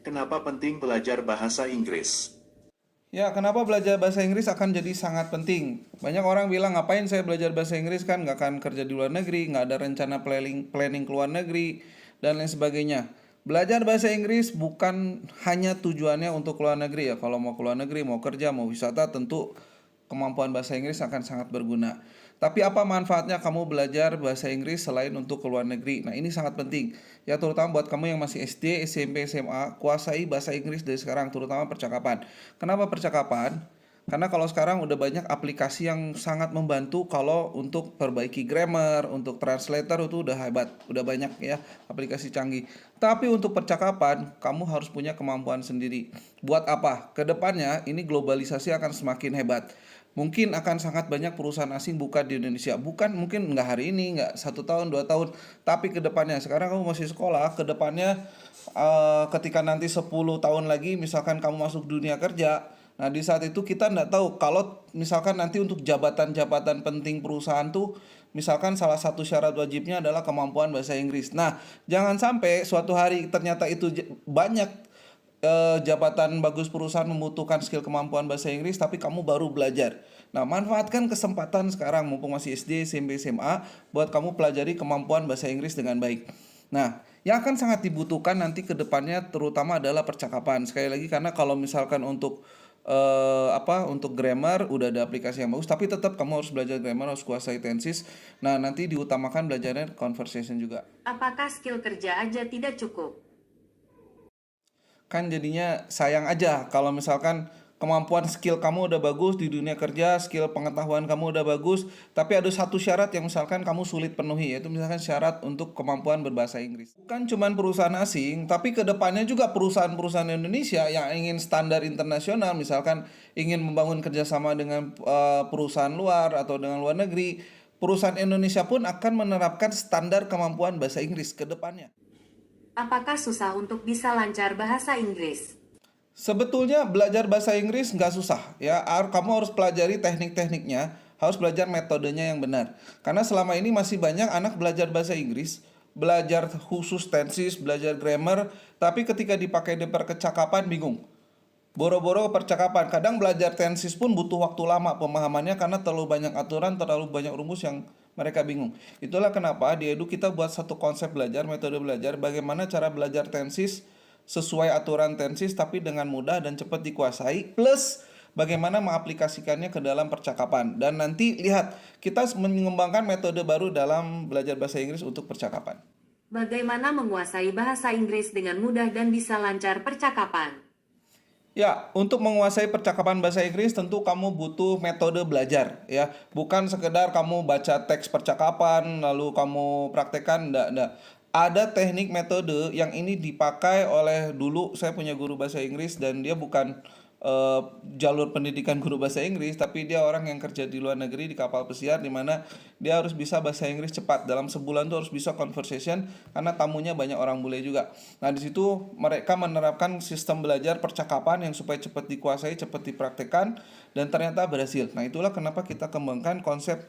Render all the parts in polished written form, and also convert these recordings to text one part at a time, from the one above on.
Kenapa penting belajar bahasa Inggris? Ya, kenapa belajar bahasa Inggris akan jadi sangat penting? Banyak orang bilang, ngapain saya belajar bahasa Inggris, kan nggak akan kerja di luar negeri, nggak ada rencana planning ke luar negeri, dan lain sebagainya. Belajar bahasa Inggris bukan hanya tujuannya untuk ke luar negeri ya. Kalau mau ke luar negeri, mau kerja, mau wisata, tentu kemampuan bahasa Inggris akan sangat berguna. Tapi apa manfaatnya kamu belajar bahasa Inggris selain untuk ke luar negeri? Nah, ini sangat penting. Ya, terutama buat kamu yang masih SD, SMP, SMA, kuasai bahasa Inggris dari sekarang, terutama percakapan. Kenapa percakapan? Karena kalau sekarang udah banyak aplikasi yang sangat membantu kalau untuk perbaiki grammar, untuk translator itu udah hebat, udah banyak ya aplikasi canggih. Tapi untuk percakapan, kamu harus punya kemampuan sendiri. Buat apa? Kedepannya ini globalisasi akan semakin hebat. Mungkin akan sangat banyak perusahaan asing buka di Indonesia. Bukan mungkin nggak hari ini, nggak 1 tahun, 2 tahun, tapi kedepannya. Sekarang kamu masih sekolah, kedepannya ketika nanti 10 tahun lagi, misalkan kamu masuk dunia kerja. Nah, di saat itu kita nggak tahu kalau misalkan nanti untuk jabatan-jabatan penting perusahaan tuh, misalkan salah satu syarat wajibnya adalah kemampuan bahasa Inggris. Nah, jangan sampai suatu hari ternyata itu banyak jabatan bagus perusahaan membutuhkan skill kemampuan bahasa Inggris tapi kamu baru belajar. Nah, manfaatkan kesempatan sekarang mumpung masih SD, SMP, SMA buat kamu pelajari kemampuan bahasa Inggris dengan baik. Nah, yang akan sangat dibutuhkan nanti ke depannya terutama adalah percakapan. Sekali lagi karena kalau misalkan untuk untuk grammar udah ada aplikasi yang bagus, tapi tetap kamu harus belajar grammar, harus kuasai tenses. Nah, nanti diutamakan belajarnya conversation juga. Apakah skill kerja aja tidak cukup? Kan jadinya sayang aja kalau misalkan kemampuan skill kamu udah bagus di dunia kerja, skill pengetahuan kamu udah bagus, tapi ada satu syarat yang misalkan kamu sulit penuhi, yaitu misalkan syarat untuk kemampuan berbahasa Inggris. Bukan cuman perusahaan asing, tapi kedepannya juga perusahaan-perusahaan Indonesia yang ingin standar internasional, misalkan ingin membangun kerjasama dengan perusahaan luar atau dengan luar negeri, perusahaan Indonesia pun akan menerapkan standar kemampuan bahasa Inggris ke depannya. Apakah susah untuk bisa lancar bahasa Inggris? Sebetulnya belajar bahasa Inggris nggak susah ya. Kamu harus pelajari teknik-tekniknya, harus belajar metodenya yang benar. Karena selama ini masih banyak anak belajar bahasa Inggris, belajar khusus tenses, belajar grammar, tapi ketika dipakai di percakapan bingung. Boro-boro percakapan. Kadang belajar tenses pun butuh waktu lama pemahamannya karena terlalu banyak aturan, terlalu banyak rumus yang mereka bingung. Itulah kenapa di Edu kita buat satu konsep belajar, metode belajar, bagaimana cara belajar tenses sesuai aturan tenses tapi dengan mudah dan cepat dikuasai, plus bagaimana mengaplikasikannya ke dalam percakapan. Dan nanti lihat, kita mengembangkan metode baru dalam belajar bahasa Inggris untuk percakapan. Bagaimana menguasai bahasa Inggris dengan mudah dan bisa lancar percakapan? Ya, untuk menguasai percakapan bahasa Inggris tentu kamu butuh metode belajar ya. Bukan sekedar kamu baca teks percakapan lalu kamu praktekkan, enggak. Ada teknik metode yang ini dipakai oleh, dulu saya punya guru bahasa Inggris dan dia bukan eh, jalur pendidikan guru bahasa Inggris, tapi dia orang yang kerja di luar negeri di kapal pesiar, di mana dia harus bisa bahasa Inggris cepat. Dalam sebulan tuh harus bisa conversation karena tamunya banyak orang bule juga. Nah, di situ mereka menerapkan sistem belajar percakapan yang supaya cepat dikuasai, cepat dipraktekkan, dan ternyata berhasil. Nah, itulah kenapa kita kembangkan konsep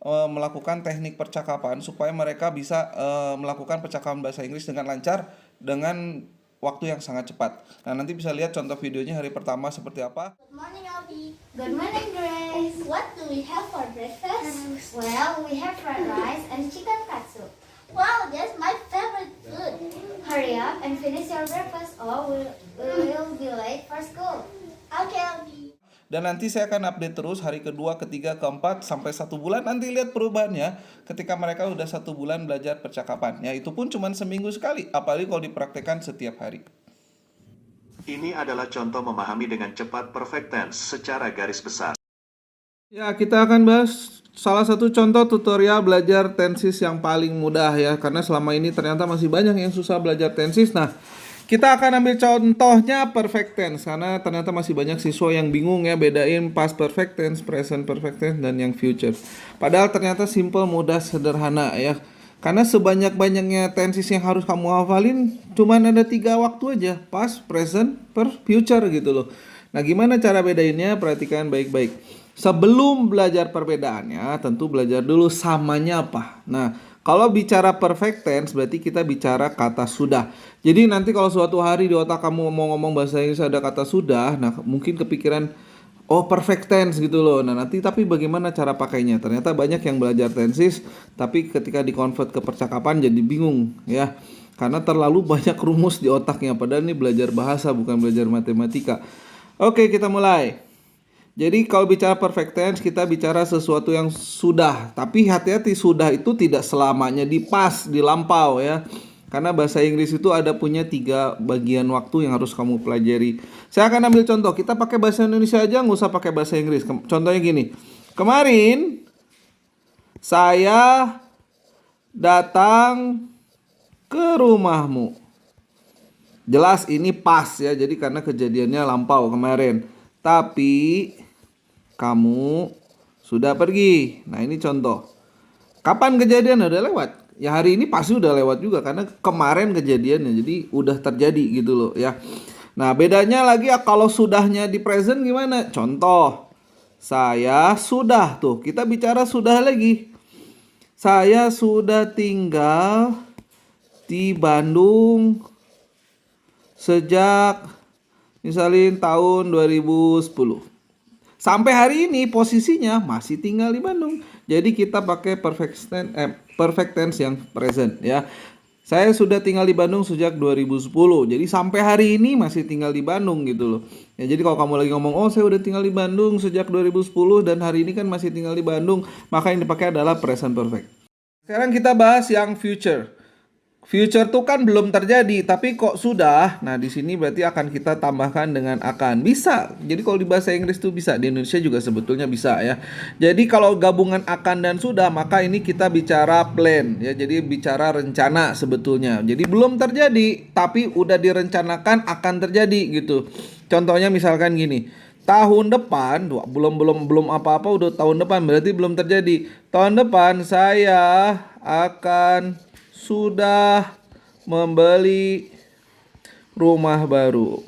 melakukan teknik percakapan supaya mereka bisa melakukan percakapan bahasa Inggris dengan lancar dengan waktu yang sangat cepat. Nah, nanti bisa lihat contoh videonya hari pertama seperti apa. Good morning, Albi. Good morning, Grace. What do we have for breakfast? Well, we have fried rice and chicken katsu. Wow, that's my favorite food. Hurry up and finish your breakfast or we'll be late for school. Okay, Albi. Dan nanti saya akan update terus hari kedua, ketiga, keempat, sampai 1 bulan. Nanti lihat perubahannya ketika mereka udah 1 bulan belajar percakapan. Ya, itu pun cuma seminggu sekali, apalagi kalau dipraktekkan setiap hari. Ini adalah contoh memahami dengan cepat perfect tense secara garis besar. Ya, kita akan bahas salah satu contoh tutorial belajar tenses yang paling mudah ya. Karena selama ini ternyata masih banyak yang susah belajar tenses. Nah, kita akan ambil contohnya perfect tense. Karena ternyata masih banyak siswa yang bingung ya bedain past perfect tense, present perfect tense, dan yang future. Padahal ternyata simple, mudah, sederhana ya. Karena sebanyak-banyaknya tenses yang harus kamu hafalin, cuman ada 3 waktu aja. Past, present, future gitu loh. Nah, gimana cara bedainnya? Perhatikan baik-baik. Sebelum belajar perbedaannya, tentu belajar dulu samanya apa. Nah, Kalau bicara perfect tense berarti kita bicara kata sudah. Jadi nanti kalau suatu hari di otak kamu mau ngomong bahasa Inggris ada kata sudah, nah mungkin kepikiran oh perfect tense gitu loh. Nah nanti tapi bagaimana cara pakainya? Ternyata banyak yang belajar tenses tapi ketika di-convert ke percakapan jadi bingung ya. Karena terlalu banyak rumus di otaknya. Padahal ini belajar bahasa bukan belajar matematika. Oke, kita mulai. Jadi kalau bicara perfect tense kita bicara sesuatu yang sudah. Tapi hati-hati, sudah itu tidak selamanya di past, di lampau ya. Karena bahasa Inggris itu ada punya 3 bagian waktu yang harus kamu pelajari. Saya akan ambil contoh. Kita pakai bahasa Indonesia aja, nggak usah pakai bahasa Inggris. Contohnya gini. Kemarin saya datang ke rumahmu. Jelas ini past ya. Jadi karena kejadiannya lampau kemarin. Tapi kamu sudah pergi. Nah ini contoh. Kapan kejadian? Udah lewat. Ya hari ini pasti udah lewat juga karena kemarin kejadiannya. Jadi udah terjadi gitu loh ya. Nah bedanya lagi ya kalau sudahnya di present gimana? Contoh. Saya sudah tuh. Kita bicara sudah lagi. Saya sudah tinggal di Bandung sejak misalnya tahun 2010. Sampai hari ini posisinya masih tinggal di Bandung. Jadi kita pakai perfect tense yang present ya. Saya sudah tinggal di Bandung sejak 2010. Jadi sampai hari ini masih tinggal di Bandung gitu loh. Ya jadi kalau kamu lagi ngomong, "Oh, saya udah tinggal di Bandung sejak 2010 dan hari ini kan masih tinggal di Bandung," maka yang dipakai adalah present perfect. Sekarang kita bahas yang future. Future tuh kan belum terjadi, tapi kok sudah. Nah, di sini berarti akan kita tambahkan dengan akan. Bisa. Jadi kalau di bahasa Inggris tuh bisa, di Indonesia juga sebetulnya bisa ya. Jadi kalau gabungan akan dan sudah, maka ini kita bicara plan ya. Jadi bicara rencana sebetulnya. Jadi belum terjadi, tapi udah direncanakan akan terjadi gitu. Contohnya misalkan gini. Tahun depan, belum apa-apa udah tahun depan, berarti belum terjadi. Tahun depan saya akan sudah membeli rumah baru.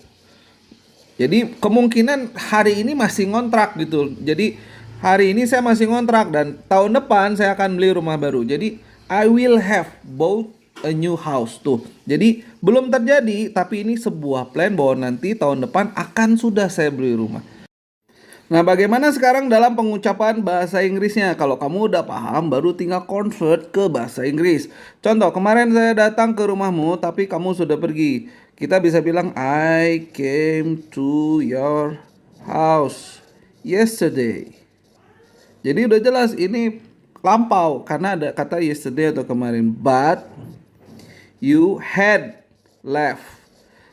Jadi kemungkinan hari ini masih ngontrak gitu. Jadi hari ini saya masih ngontrak dan tahun depan saya akan beli rumah baru. Jadi I will have bought a new house tuh. Jadi belum terjadi tapi ini sebuah plan bahwa nanti tahun depan akan sudah saya beli rumah. Nah, bagaimana sekarang dalam pengucapan bahasa Inggrisnya? Kalau kamu udah paham, baru tinggal convert ke bahasa Inggris. Contoh, kemarin saya datang ke rumahmu, tapi kamu sudah pergi. Kita bisa bilang, I came to your house yesterday. Jadi udah jelas, ini lampau, karena ada kata yesterday atau kemarin. But you had left.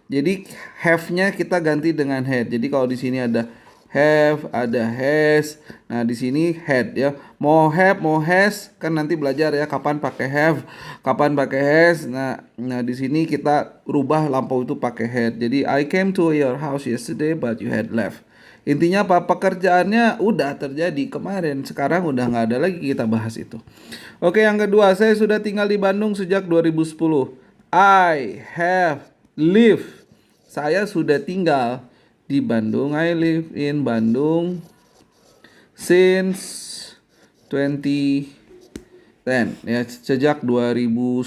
Jadi have-nya kita ganti dengan had. Jadi kalau di sini ada have, ada has. Nah, di sini had ya. Mau have, mau has kan nanti belajar ya kapan pakai have, kapan pakai has. Nah di sini kita rubah lampau itu pakai had. Jadi I came to your house yesterday but you had left. Intinya apa? Pekerjaannya udah terjadi kemarin, sekarang udah nggak ada lagi, kita bahas itu. Oke, yang kedua, saya sudah tinggal di Bandung sejak 2010. I have lived. Saya sudah tinggal di Bandung. I live in Bandung since 2010 ya, sejak 2010.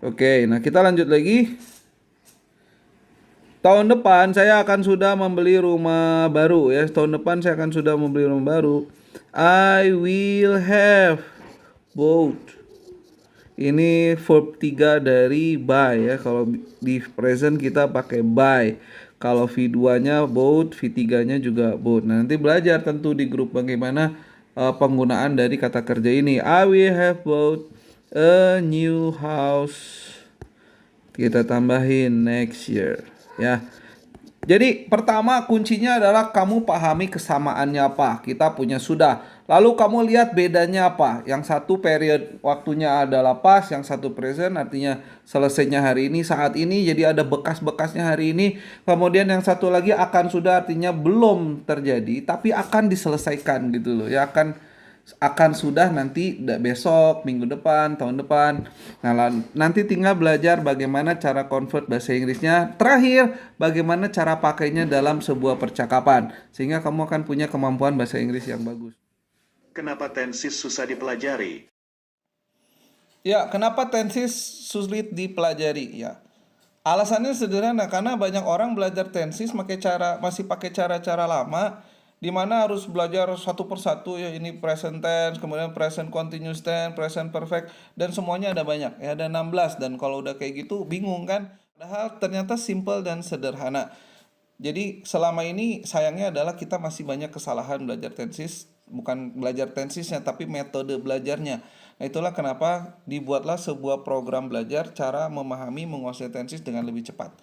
Oke, nah kita lanjut lagi. Tahun depan saya akan sudah membeli rumah baru ya. Tahun depan saya akan sudah membeli rumah baru. I will have bought. Ini verb 3 dari buy ya. Kalau di present kita pakai buy. Kalau V2-nya bought, V3-nya juga bought. Nah, nanti belajar tentu di grup bagaimana penggunaan dari kata kerja ini. I will have bought a new house. Kita tambahin next year ya. Jadi pertama kuncinya adalah kamu pahami kesamaannya apa. Kita punya sudah. Lalu kamu lihat bedanya apa. Yang satu period waktunya adalah past, yang satu present artinya selesainya hari ini, saat ini. Jadi ada bekas-bekasnya hari ini. Kemudian yang satu lagi akan sudah artinya belum terjadi tapi akan diselesaikan gitu loh. Ya akan sudah nanti besok, minggu depan, tahun depan. Nah, nanti tinggal belajar bagaimana cara convert bahasa Inggrisnya. Terakhir, bagaimana cara pakainya dalam sebuah percakapan. Sehingga kamu akan punya kemampuan bahasa Inggris yang bagus. Kenapa tenses susah dipelajari? Ya, kenapa tensis sulit dipelajari? Ya, alasannya sederhana karena banyak orang belajar tensis masih pakai cara-cara lama di mana harus belajar satu persatu ya ini present tense, kemudian present continuous tense, present perfect dan semuanya ada banyak ya ada 16 dan kalau udah kayak gitu bingung kan? Padahal ternyata simple dan sederhana. Jadi selama ini sayangnya adalah kita masih banyak kesalahan belajar tensis, bukan belajar tensisnya tapi metode belajarnya. Nah, itulah kenapa dibuatlah sebuah program belajar cara memahami menguasai tensis dengan lebih cepat.